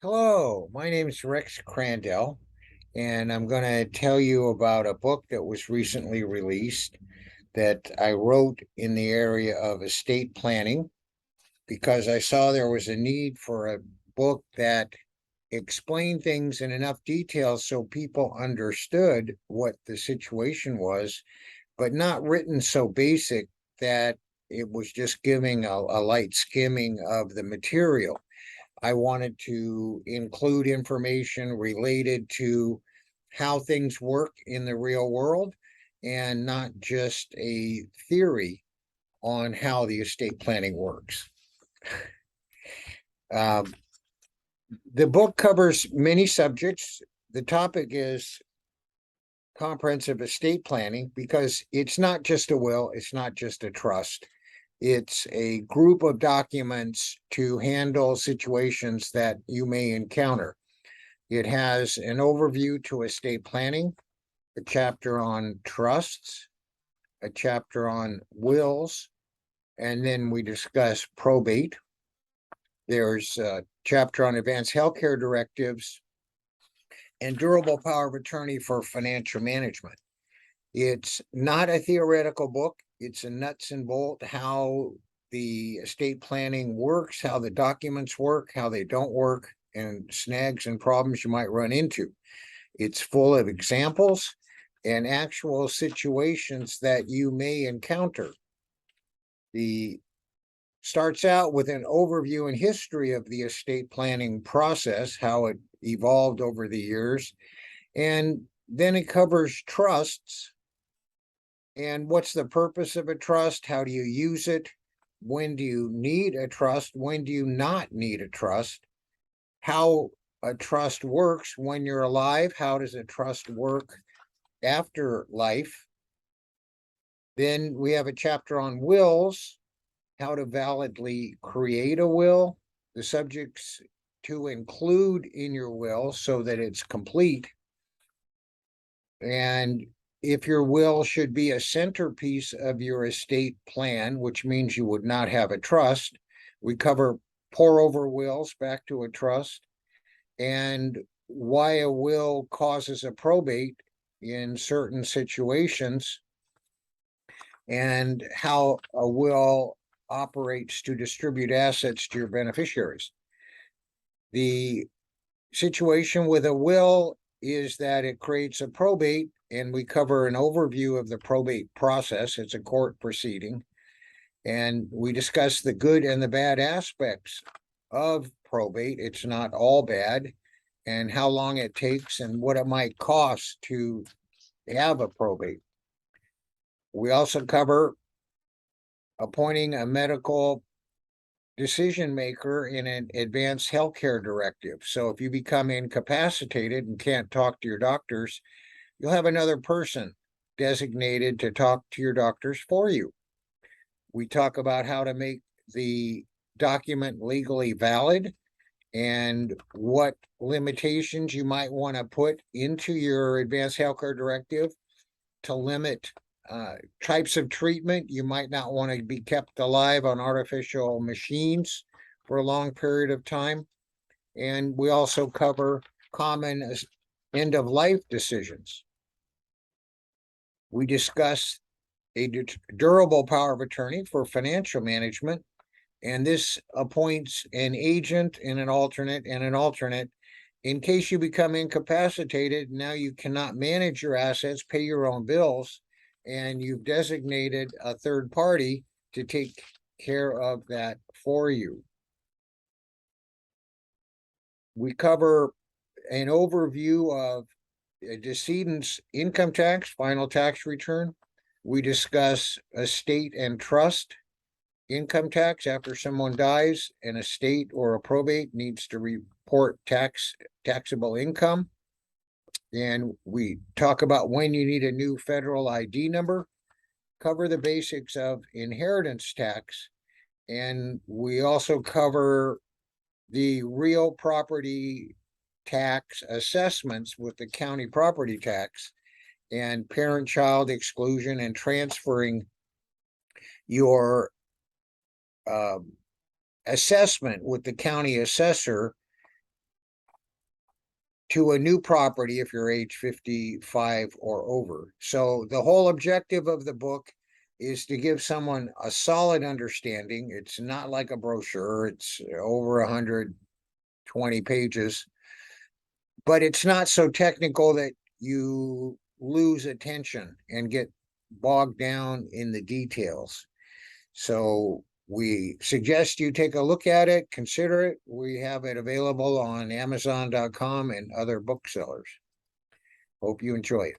Hello, my name is Rex Crandell, and I'm going to tell you about a book that was recently released that I wrote in the area of estate planning because I saw there was a need for a book that explained things in enough detail so people understood what the situation was, but not written so basic that it was just giving a light skimming of the material. I wanted to include information related to how things work in the real world and not just a theory on how the estate planning works. Um, the book covers many subjects. The topic is comprehensive estate planning because it's not just a will, it's not just a trust. It's a group of documents to handle situations that you may encounter. It has an overview to estate planning, a chapter on trusts, a chapter on wills, and then we discuss probate. There's a chapter on advanced healthcare directives and durable power of attorney for financial management. It's not a theoretical book. It's a nuts and bolt how the estate planning works, how the documents work, how they don't work, and snags and problems you might run into. It's full of examples and actual situations that you may encounter. The starts out with an overview and history of the estate planning process, how it evolved over the years, and then it covers trusts and what's the purpose of a trust, how do you use it, when do you need a trust, when do you not need a trust, how a trust works when you're alive, how does a trust work after life. Then we have a chapter on wills, how to validly create a will, the subjects to include in your will so that it's complete, and if your will should be a centerpiece of your estate plan, which means you would not have a trust. We cover pour over wills back to a trust and why a will causes a probate in certain situations and how a will operates to distribute assets to your beneficiaries. The situation with a will is that it creates a probate, and we cover an overview of the probate process. It's a court proceeding, and we discuss the good and the bad aspects of probate. It's not all bad, and how long it takes and what it might cost to have a probate. We also cover appointing a medical decision maker in an advanced healthcare directive. So if you become incapacitated and can't talk to your doctors, you'll have another person designated to talk to your doctors for you. We talk about how to make the document legally valid and what limitations you might want to put into your advanced healthcare directive to limit types of treatment. You might not want to be kept alive on artificial machines for a long period of time. And we also cover common end of life decisions. We discuss a durable power of attorney for financial management, and this appoints an agent and an alternate in case you become incapacitated. Now you cannot manage your assets, pay your own bills, and you've designated a third party to take care of that for you. We cover an overview of a decedent's income tax, final tax return. We discuss estate and trust income tax after someone dies. An estate or a probate needs to report taxable income. And we talk about when you need a new federal ID number, cover the basics of inheritance tax, and we also cover the real property tax assessments with the county property tax and parent-child exclusion and transferring your assessment with the county assessor to a new property if you're age 55 or over. So the whole objective of the book is to give someone a solid understanding. It's not like a brochure. It's over 120 pages, but it's not so technical that you lose attention and get bogged down in the details. So we suggest you take a look at it, consider it. We have it available on Amazon.com and other booksellers. Hope you enjoy it.